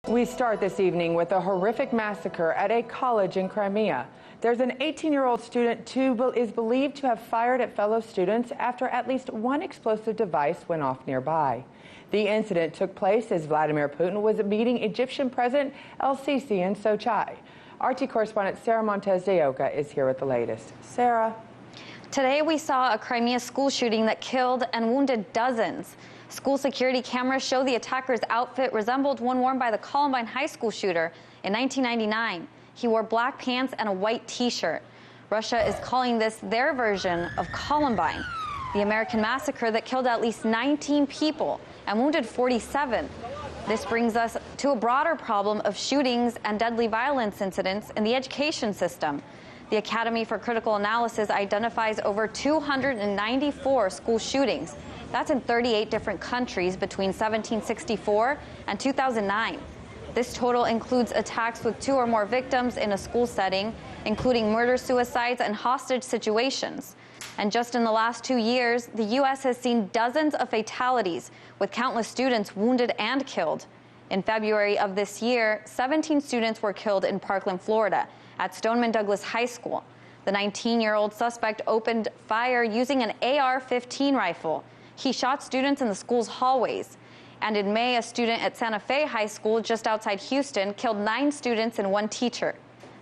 We start this evening with a horrific massacre at a college in Crimea. There's an 18-year-old student who is believed to have fired at fellow students after at least one explosive device went off nearby. The incident took place as Vladimir Putin was meeting Egyptian President El-Sisi in Sochi. RT correspondent Sara Montes is here with the latest. Sarah. Today we saw a Crimea school shooting that killed and wounded dozens. School security cameras show the attacker's outfit resembled one worn by the Columbine high school shooter in 1999. He wore black pants and a white T-shirt. Russia is calling this their version of Columbine, the American massacre that killed at least 19 people and wounded 47. This brings us to a broader problem of shootings and deadly violence incidents in the education system. The Academy for Critical Analysis identifies over 294 school shootings. That's in 38 different countries between 1764 and 2009. This total includes attacks with 2 or more victims in a school setting, including murder-suicides and hostage situations. And just in the last 2 years, the U.S. has seen dozens of fatalities, with countless students wounded and killed. In February of this year, 17 students were killed in Parkland, Florida, at Stoneman Douglas High School. The 19-year-old suspect opened fire using an AR-15 rifle. He shot students in the school's hallways. And in May, a student at Santa Fe High School just outside Houston killed 9 students and 1 teacher.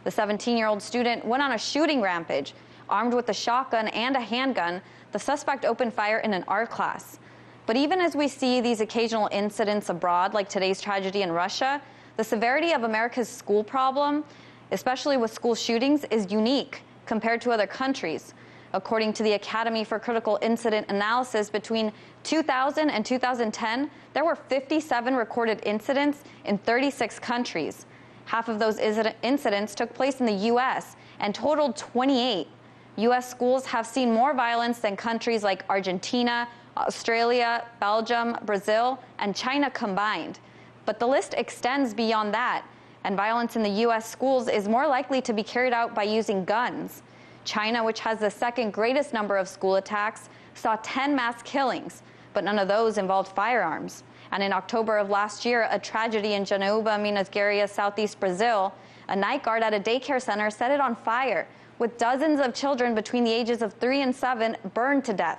The 17-year-old student went on a shooting rampage. Armed with a shotgun and a handgun, the suspect opened fire in an art class. But even as we see these occasional incidents abroad, like today's tragedy in Russia, the severity of America's school problem, especially with school shootings, is unique compared to other countries. According to the Academy for Critical Incident Analysis, between 2000 and 2010, there were 57 recorded incidents in 36 countries. Half of those incidents took place in the U.S. and totaled 28. U.S. schools have seen more violence than countries like Argentina, Australia, Belgium, Brazil, and China combined. But the list extends beyond that, and violence in the U.S. schools is more likely to be carried out by using guns. China, which has the second greatest number of school attacks, saw 10 mass killings, but none of those involved firearms. And in October of last year, a tragedy in Januba, Minas Gerais, southeast Brazil, a night guard at a daycare center set it on fire, with dozens of children between the ages of 3 and 7 burned to death.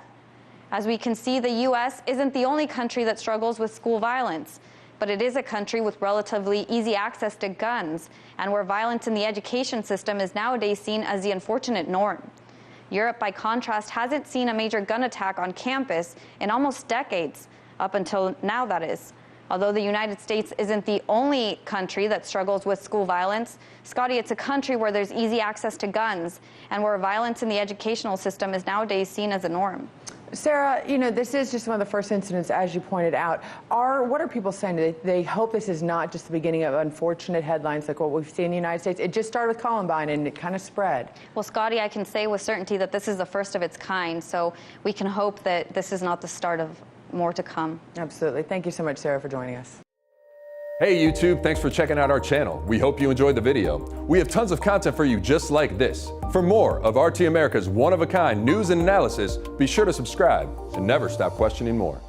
As we can see, the U.S. isn't the only country that struggles with school violence, but it is a country with relatively easy access to guns, and where violence in the education system is nowadays seen as the unfortunate norm. Europe, by contrast, hasn't seen a major gun attack on campus in almost decades, up until now, that is. Although the United States isn't the only country that struggles with school violence, Scotty, it's a country where there's easy access to guns and where violence in the educational system is nowadays seen as a norm. Sarah, you know, this is just one of the first incidents, as you pointed out. What are people saying? They hope this is not just the beginning of unfortunate headlines like what we've seen in the United States. It just started with Columbine and it kind of spread. Well, Scotty, I can say with certainty that this is the first of its kind, so we can hope that this is not the start of more to come. Absolutely. Thank you so much, Sarah, for joining us. Hey YouTube, thanks for checking out our channel. We hope you enjoyed the video. We have tons of content for you just like this. For more of RT America's one-of-a-kind news and analysis, be sure to subscribe and never stop questioning more.